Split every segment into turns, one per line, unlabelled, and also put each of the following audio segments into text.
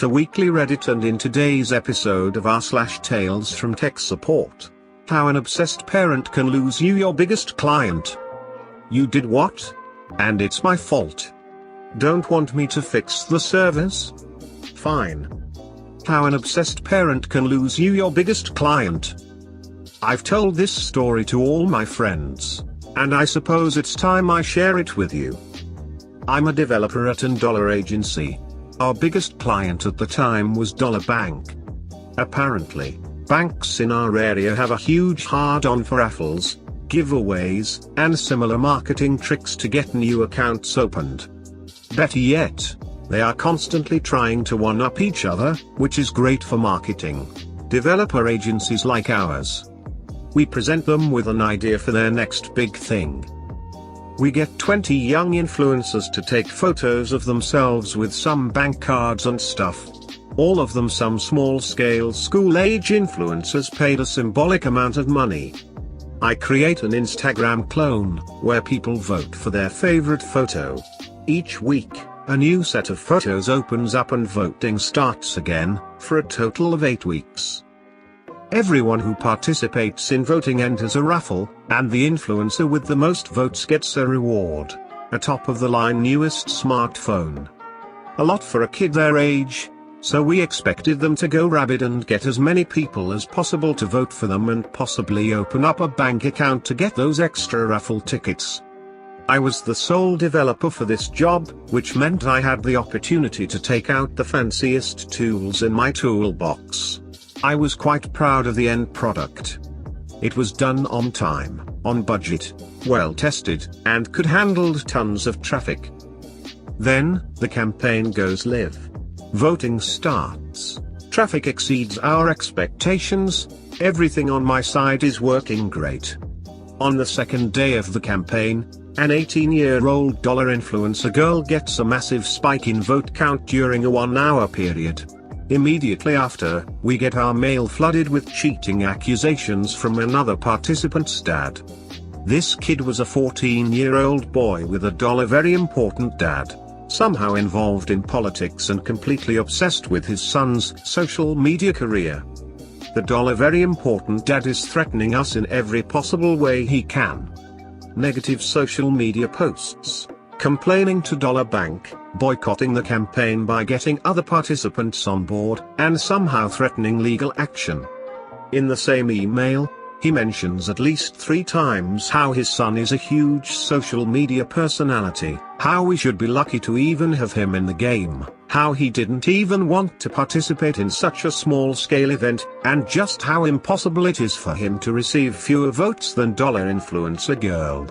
to Weekly Reddit, and in today's episode of r/Tales from Tech Support, how an obsessed parent can lose you your biggest client. You did what? And it's my fault. Don't want me to fix the servers? Fine. How an obsessed parent can lose you your biggest client. I've told this story to all my friends, and I suppose it's time I share it with you. I'm a developer at an $1 agency. Our biggest client at the time was Bank. Apparently, banks in our area have a huge hard-on for raffles, giveaways, and similar marketing tricks to get new accounts opened. Better yet, they are constantly trying to one-up each other, which is great for marketing. Developer agencies like ours. We present them with an idea for their next big thing. We get 20 young influencers to take photos of themselves with some bank cards and stuff. All of them some small-scale school-age influencers paid a symbolic amount of money. I create an Instagram clone, where people vote for their favorite photo. Each week, a new set of photos opens up and voting starts again, for a total of 8 weeks. Everyone who participates in voting enters a raffle, and the influencer with the most votes gets a reward: a top-of-the-line newest smartphone. A lot for a kid their age, so we expected them to go rabid and get as many people as possible to vote for them and possibly open up a bank account to get those extra raffle tickets. I was the sole developer for this job, which meant I had the opportunity to take out the fanciest tools in my toolbox. I was quite proud of the end product. It was done on time, on budget, well tested, and could handle tons of traffic. Then, the campaign goes live. Voting starts. Traffic exceeds our expectations. Everything on my side is working great. On the second day of the campaign, an 18-year-old influencer girl gets a massive spike in vote count during a 1-hour period. Immediately after, we get our mail flooded with cheating accusations from another participant's dad. This kid was a 14-year-old boy with a very important dad, somehow involved in politics and completely obsessed with his son's social media career. The very important dad is threatening us in every possible way he can. Negative social media posts, complaining to Bank, boycotting the campaign by getting other participants on board, and somehow threatening legal action. In the same email, he mentions at least 3 times how his son is a huge social media personality, how we should be lucky to even have him in the game, how he didn't even want to participate in such a small-scale event, and just how impossible it is for him to receive fewer votes than influencer girl.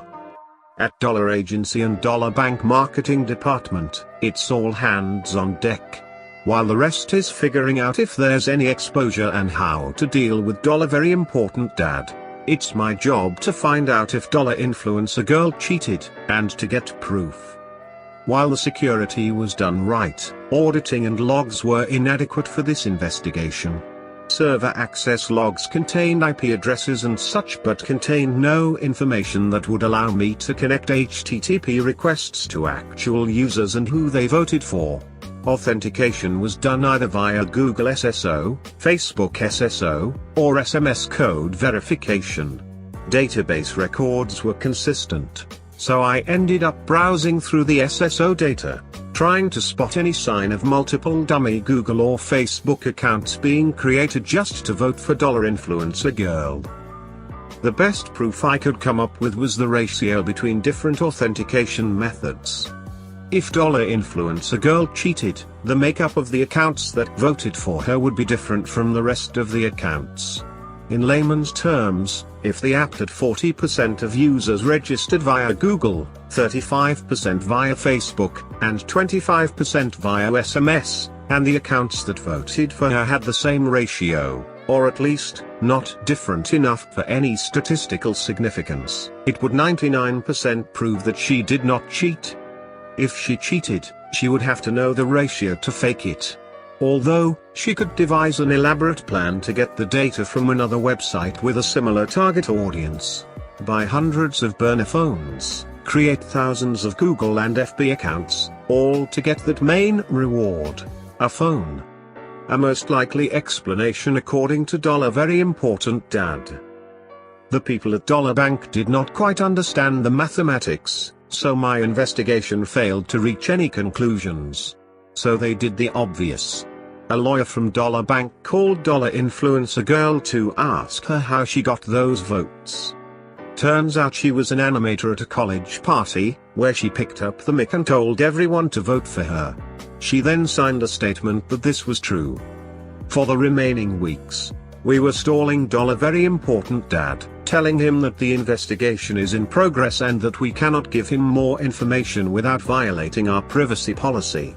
At Agency and Bank marketing department, it's all hands on deck. While the rest is figuring out if there's any exposure and how to deal with very important dad, it's my job to find out if influencer girl cheated, and to get proof. While the security was done right, auditing and logs were inadequate for this investigation. Server access logs contained IP addresses and such, but contained no information that would allow me to connect HTTP requests to actual users and who they voted for. Authentication was done either via Google SSO, Facebook SSO, or SMS code verification. Database records were consistent, so I ended up browsing through the SSO data, trying to spot any sign of multiple dummy Google or Facebook accounts being created just to vote for influencer girl. The best proof I could come up with was the ratio between different authentication methods. If influencer girl cheated, the makeup of the accounts that voted for her would be different from the rest of the accounts. In layman's terms, if the app had 40% of users registered via Google, 35% via Facebook, and 25% via SMS, and the accounts that voted for her had the same ratio, or at least, not different enough for any statistical significance, it would 99% prove that she did not cheat. If she cheated, she would have to know the ratio to fake it. Although, she could devise an elaborate plan to get the data from another website with a similar target audience, buy hundreds of burner phones, create thousands of Google and FB accounts, all to get that main reward, a phone. A most likely explanation according to Very Important Dad. The people at Dollar Bank did not quite understand the mathematics, so my investigation failed to reach any conclusions. So they did the obvious. A lawyer from Dollar Bank called Influencer Girl to ask her how she got those votes. Turns out she was an animator at a college party, where she picked up the mic and told everyone to vote for her. She then signed a statement that this was true. For the remaining weeks, we were stalling Very Important Dad, telling him that the investigation is in progress and that we cannot give him more information without violating our privacy policy.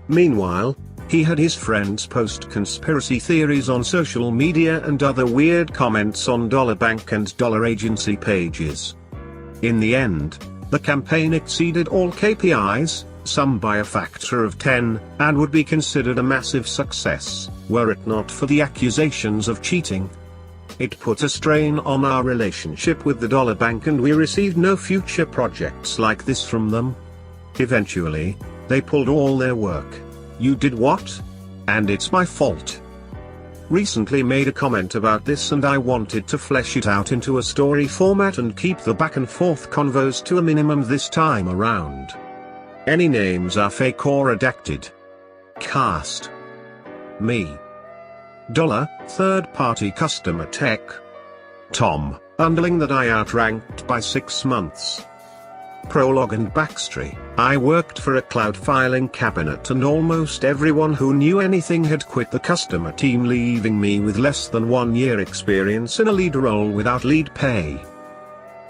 Meanwhile, he had his friends post conspiracy theories on social media and other weird comments on Dollar Bank and Dollar Agency pages. In the end, the campaign exceeded all KPIs, some by a factor of 10, and would be considered a massive success, were it not for the accusations of cheating. It put a strain on our relationship with the Dollar Bank and we received no future projects like this from them. Eventually, they pulled all their work. You did what? And it's my fault. Recently made a comment about this and I wanted to flesh it out into a story format and keep the back and forth convos to a minimum this time around. Any names are fake or redacted. Cast. Me. Third-party customer tech. Tom, underling that I outranked by 6 months. Prologue and backstory. I worked for a cloud filing cabinet and almost everyone who knew anything had quit the customer team, leaving me with less than 1 year experience in a lead role without lead pay.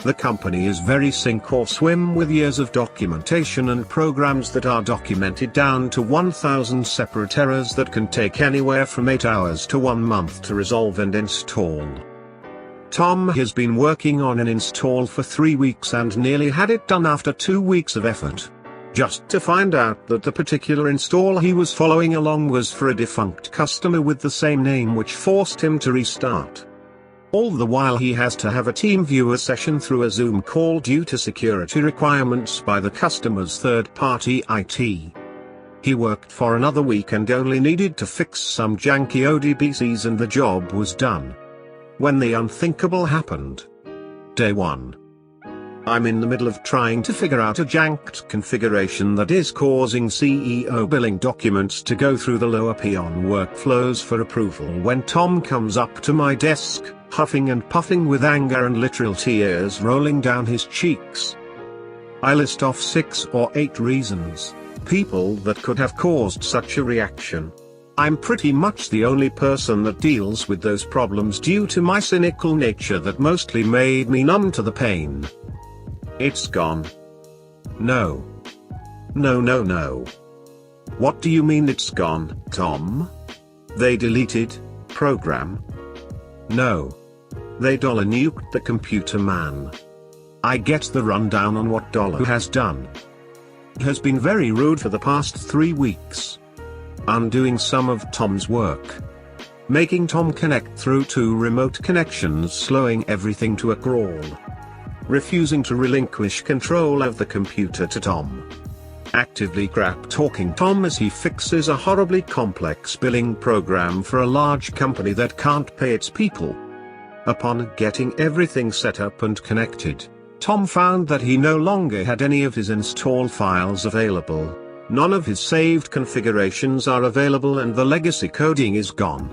The company is very sink or swim with years of documentation and programs that are documented down to 1,000 separate errors that can take anywhere from 8 hours to 1 month to resolve and install. Tom has been working on an install for 3 weeks and nearly had it done after 2 weeks of effort. Just to find out that the particular install he was following along was for a defunct customer with the same name, which forced him to restart. All the while he has to have a team viewer session through a Zoom call due to security requirements by the customer's third-party IT. He worked for another week and only needed to fix some janky ODBCs and the job was done. When the unthinkable happened. Day 1. I'm in the middle of trying to figure out a janked configuration that is causing CEO billing documents to go through the lower peon workflows for approval when Tom comes up to my desk, huffing and puffing with anger and literal tears rolling down his cheeks. I list off 6 or 8 reasons, people that could have caused such a reaction. I'm pretty much the only person that deals with those problems due to my cynical nature that mostly made me numb to the pain. It's gone. No. No. What do you mean it's gone, Tom? They deleted program? No. They nuked the computer, man. I get the rundown on what has done. Has been very rude for the past 3 weeks. Undoing some of Tom's work. Making Tom connect through 2 remote connections, slowing everything to a crawl. Refusing to relinquish control of the computer to Tom. Actively crap-talking Tom as he fixes a horribly complex billing program for a large company that can't pay its people. Upon getting everything set up and connected, Tom found that he no longer had any of his install files available. None of his saved configurations are available and the legacy coding is gone.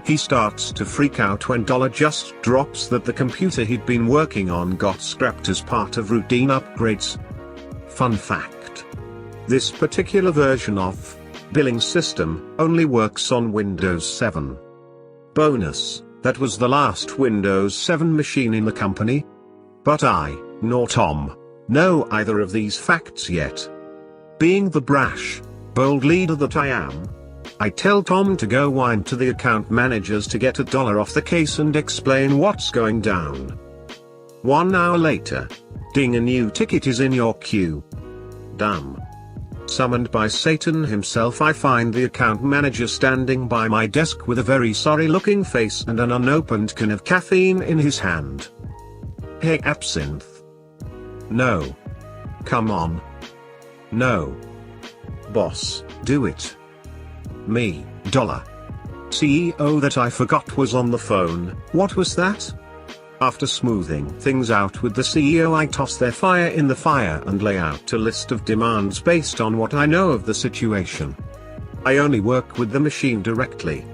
He starts to freak out when just drops that the computer he'd been working on got scrapped as part of routine upgrades. Fun fact. This particular version of billing system only works on Windows 7. Bonus, that was the last Windows 7 machine in the company. But I, nor Tom, know either of these facts yet. Being the brash, bold leader that I am, I tell Tom to go whine to the account managers to get $1 off the case and explain what's going down. 1 hour later. Ding, a new ticket is in your queue. Damn. Summoned by Satan himself, I find the account manager standing by my desk with a very sorry looking face and an unopened can of caffeine in his hand. Hey Absinthe. No. Come on. No. Boss, do it. Me, $. CEO that I forgot was on the phone. What was that? After smoothing things out with the CEO, I toss their fire in the fire and lay out a list of demands based on what I know of the situation. I only work with the machine directly.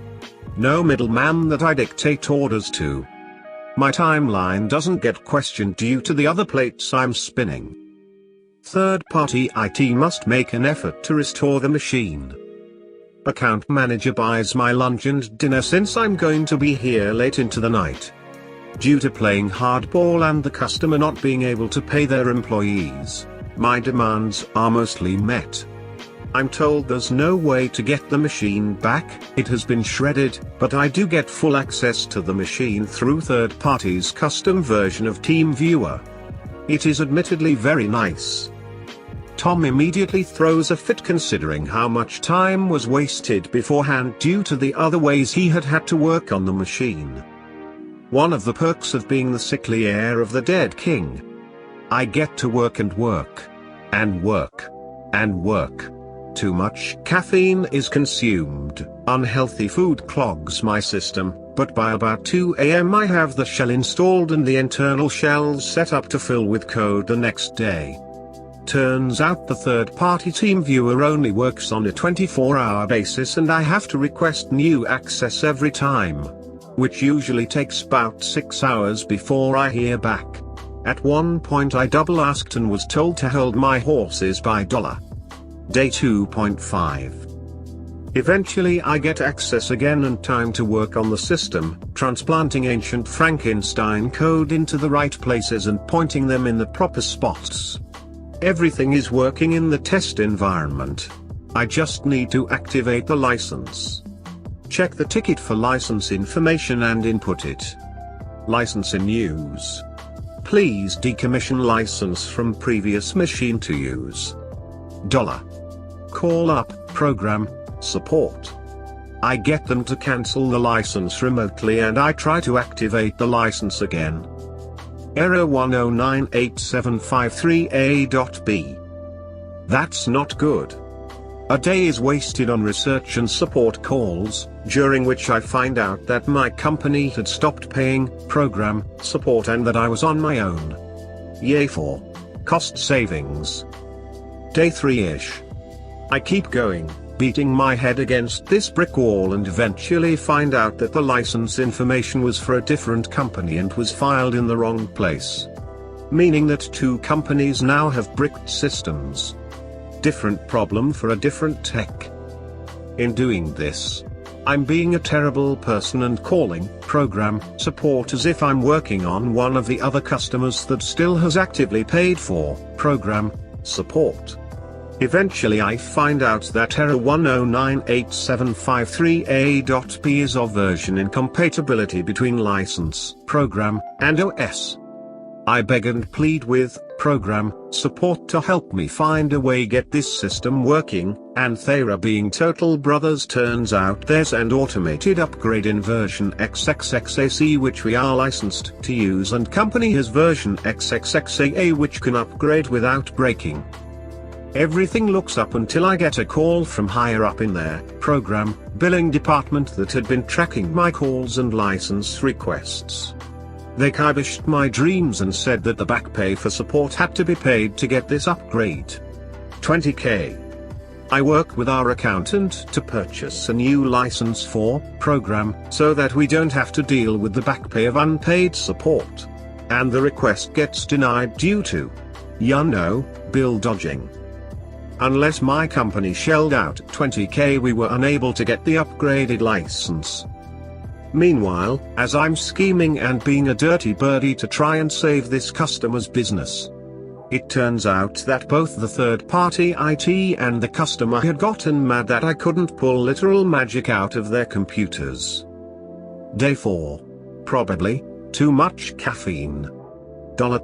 No middleman that I dictate orders to. My timeline doesn't get questioned due to the other plates I'm spinning. Third-party IT must make an effort to restore the machine. Account manager buys my lunch and dinner since I'm going to be here late into the night. Due to playing hardball and the customer not being able to pay their employees, my demands are mostly met. I'm told there's no way to get the machine back, it has been shredded, but I do get full access to the machine through third party's custom version of TeamViewer. It is admittedly very nice. Tom immediately throws a fit considering how much time was wasted beforehand due to the other ways he had to work on the machine. One of the perks of being the sickly heir of the dead king. I get to work and work. And work. And work. Too much caffeine is consumed, unhealthy food clogs my system, but by about 2 AM I have the shell installed and the internal shells set up to fill with code the next day. Turns out the third-party TeamViewer only works on a 24-hour basis and I have to request new access every time. Which usually takes about 6 hours before I hear back. At one point I double asked and was told to hold my horses by $. Day 2.5. Eventually I get access again and time to work on the system, transplanting ancient Frankenstein code into the right places and pointing them in the proper spots. Everything is working in the test environment. I just need to activate the license. Check the ticket for license information and input it. License in use. Please decommission license from previous machine to use. Call up, program, support. I get them to cancel the license remotely and I try to activate the license again. Error 1098753A.B. That's not good. A day is wasted on research and support calls, during which I find out that my company had stopped paying program support and that I was on my own. Yay for cost savings. Day 3-ish. I keep going, beating my head against this brick wall and eventually find out that the license information was for a different company and was filed in the wrong place. Meaning that 2 companies now have bricked systems. Different problem for a different tech. In doing this, I'm being a terrible person and calling program support as if I'm working on one of the other customers that still has actively paid for program support. Eventually I find out that error 1098753A.P is of version incompatibility between license, program, and OS. I beg and plead with program support to help me find a way get this system working, and Thera being total brothers turns out there's an automated upgrade in version XXXAC which we are licensed to use and company has version XXXAA which can upgrade without breaking. Everything looks up until I get a call from higher up in their program billing department that had been tracking my calls and license requests. They kiboshed my dreams and said that the back pay for support had to be paid to get this upgrade. $20,000. I work with our accountant to purchase a new license for program so that we don't have to deal with the back pay of unpaid support. And the request gets denied due to, bill dodging. Unless my company shelled out $20,000 we were unable to get the upgraded license. Meanwhile, as I'm scheming and being a dirty birdie to try and save this customer's business, it turns out that both the third-party IT and the customer had gotten mad that I couldn't pull literal magic out of their computers. Day 4. Probably too much caffeine.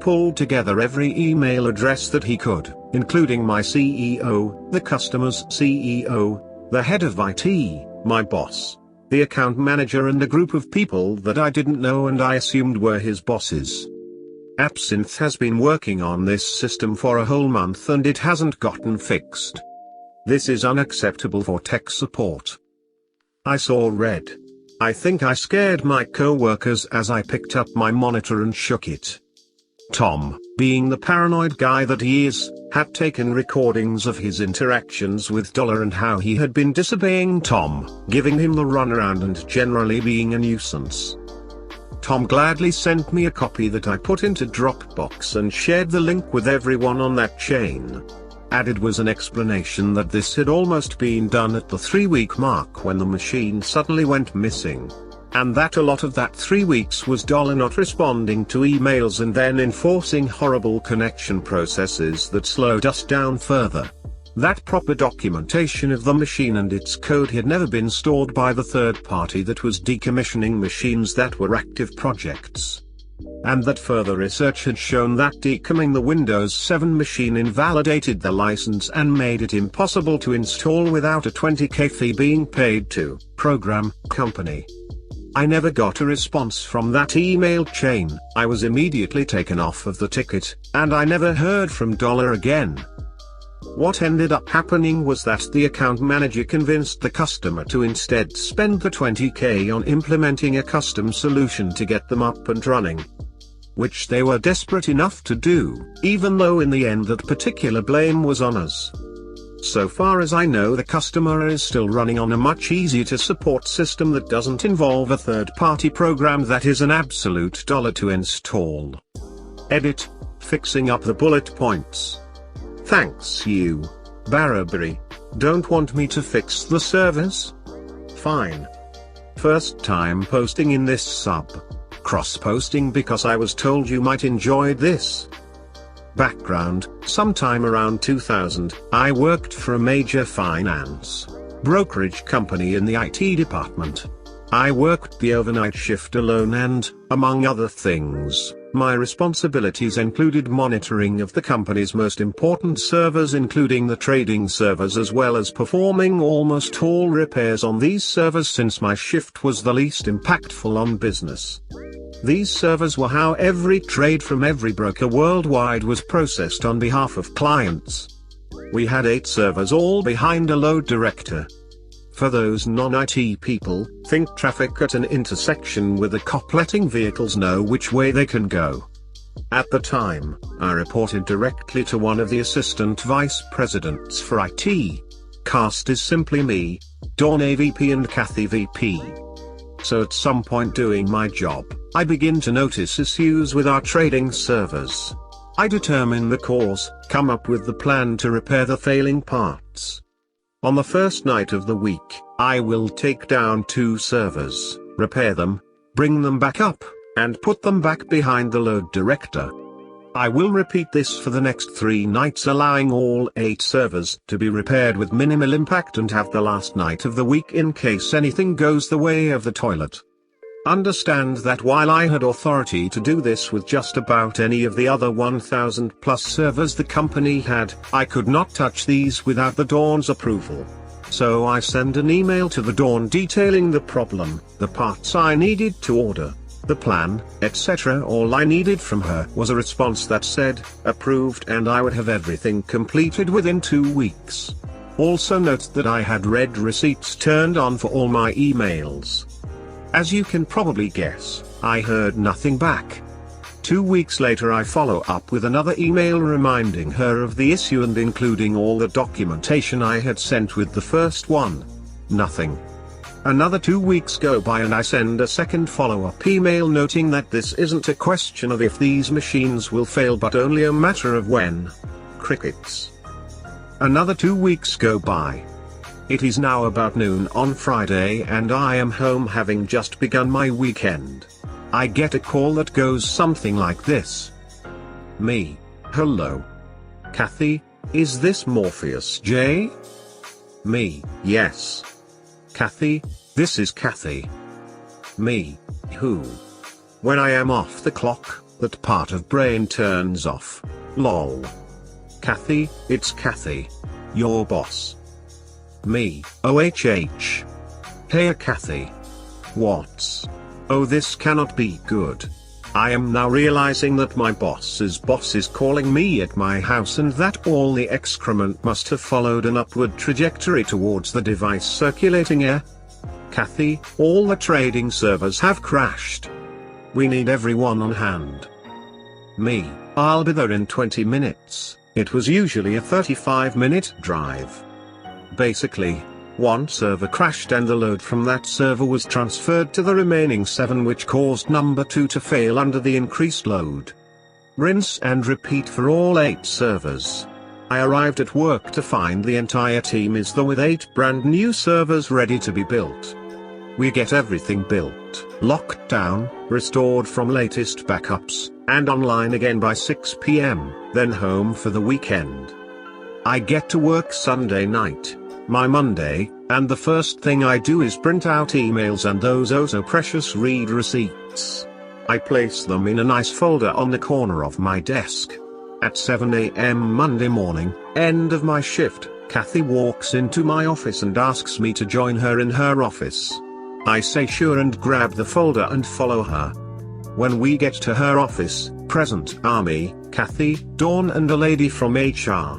Pulled together every email address that he could, including my CEO, the customer's CEO, the head of IT, my boss, the account manager and a group of people that I didn't know and I assumed were his bosses. Absinth has been working on this system for a whole month and it hasn't gotten fixed. This is unacceptable for tech support. I saw red. I think I scared my co-workers as I picked up my monitor and shook it. Tom, being the paranoid guy that he is, had taken recordings of his interactions with Dollar and how he had been disobeying Tom, giving him the runaround and generally being a nuisance. Tom gladly sent me a copy that I put into Dropbox and shared the link with everyone on that chain. Added was an explanation that this had almost been done at the 3-week mark when the machine suddenly went missing. And that a lot of that 3 weeks was Dollar not responding to emails and then enforcing horrible connection processes that slowed us down further. That proper documentation of the machine and its code had never been stored by the third party that was decommissioning machines that were active projects. And that further research had shown that decommissioning the Windows 7 machine invalidated the license and made it impossible to install without a $20,000 fee being paid to program company. I never got a response from that email chain. I was immediately taken off of the ticket, and I never heard from Dollar again. What ended up happening was that the account manager convinced the customer to instead spend the $20,000 on implementing a custom solution to get them up and running. Which they were desperate enough to do, even though in the end that particular blame was on us. So far as I know, the customer is still running on a much easier to support system that doesn't involve a third-party program that is an absolute dollar to install. Edit, fixing up the bullet points. Thanks you, Barabary. Don't want me to fix the servers? Fine. First time posting in this sub. Cross-posting because I was told you might enjoy this. Background, sometime around 2000, I worked for a major finance brokerage company in the IT department. I worked the overnight shift alone and, among other things, my responsibilities included monitoring of the company's most important servers, including the trading servers, as well as performing almost all repairs on these servers since my shift was the least impactful on business. These servers were how every trade from every broker worldwide was processed on behalf of clients. We had 8 servers all behind a load director. For those non-IT people, think traffic at an intersection with a cop letting vehicles know which way they can go. At the time, I reported directly to one of the assistant vice presidents for IT. Cast is simply me, Dawn AVP and Kathy VP. So at some point doing my job, I begin to notice issues with our trading servers. I determine the cause, come up with the plan to repair the failing parts. On the first night of the week, I will take down 2 servers, repair them, bring them back up, and put them back behind the load director. I will repeat this for the next 3 nights, allowing all 8 servers to be repaired with minimal impact, and have the last night of the week in case anything goes the way of the toilet. Understand that while I had authority to do this with just about any of the other 1000 plus servers the company had, I could not touch these without the Dawn's approval. So I send an email to the Dawn detailing the problem, the parts I needed to order, the plan, etc. All I needed from her was a response that said, approved, and I would have everything completed within 2 weeks. Also note that I had red receipts turned on for all my emails. As you can probably guess, I heard nothing back. 2 weeks later I follow up with another email reminding her of the issue and including all the documentation I had sent with the first one. Nothing. Another 2 weeks go by and I send a second follow-up email noting that this isn't a question of if these machines will fail but only a matter of when. Crickets. Another 2 weeks go by. It is now about noon on Friday and I am home having just begun my weekend. I get a call that goes something like this. Me. Hello. Kathy, is this MorpheusJay? Me. Yes. Kathy, this is Kathy. Me. Who? When I am off the clock, that part of brain turns off. Lol. Kathy, it's Kathy. Your boss. Me. OHH. Hey Kathy. What's? Oh, this cannot be good. I am now realizing that my boss's boss is calling me at my house and that all the excrement must have followed an upward trajectory towards the device circulating air. Kathy, all the trading servers have crashed. We need everyone on hand. Me, I'll be there in 20 minutes. It was usually a 35-minute drive. Basically, one server crashed and the load from that server was transferred to the remaining 7, which caused number 2 to fail under the increased load. Rinse and repeat for all 8 servers. I arrived at work to find the entire team is there with 8 brand new servers ready to be built. We get everything built, locked down, restored from latest backups, and online again by 6 p.m., then home for the weekend. I get to work Sunday night, my Monday, and the first thing I do is print out emails and those oh so precious read receipts. I place them in a nice folder on the corner of my desk. At 7 a.m. Monday morning, end of my shift, Kathy walks into my office and asks me to join her in her office. I say sure and grab the folder and follow her. When we get to her office, present are me, Kathy, Dawn and a lady from HR.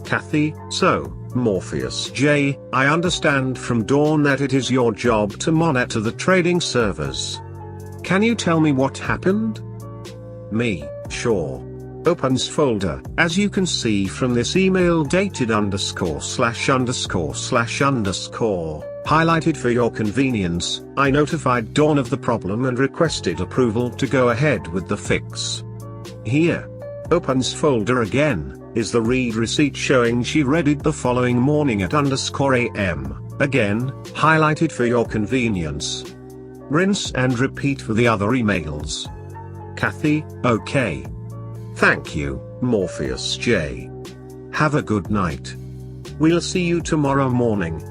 Kathy, so, MorpheusJay, I understand from Dawn that it is your job to monitor the trading servers. Can you tell me what happened? Me, sure. Opens folder. As you can see from this email dated _/_/_, highlighted for your convenience, I notified Dawn of the problem and requested approval to go ahead with the fix. Here. Opens folder again, is the read receipt showing she read it the following morning at _AM, again, highlighted for your convenience. Rinse and repeat for the other emails. Kathy, okay. Thank you, MorpheusJay. Have a good night. We'll see you tomorrow morning.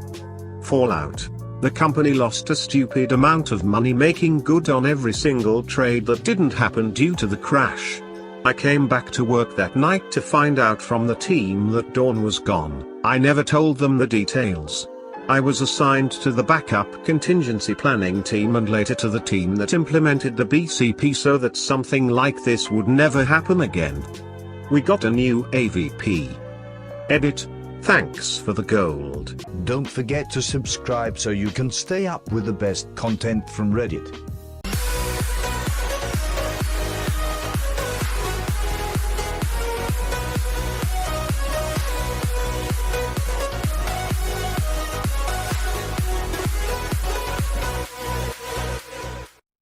Fallout. The company lost a stupid amount of money making good on every single trade that didn't happen due to the crash. I came back to work that night to find out from the team that Dawn was gone. I never told them the details. I was assigned to the backup contingency planning team and later to the team that implemented the BCP so that something like this would never happen again. We got a new AVP. Edit. Thanks for the gold.
Don't forget to subscribe so you can stay up with the best content from Reddit.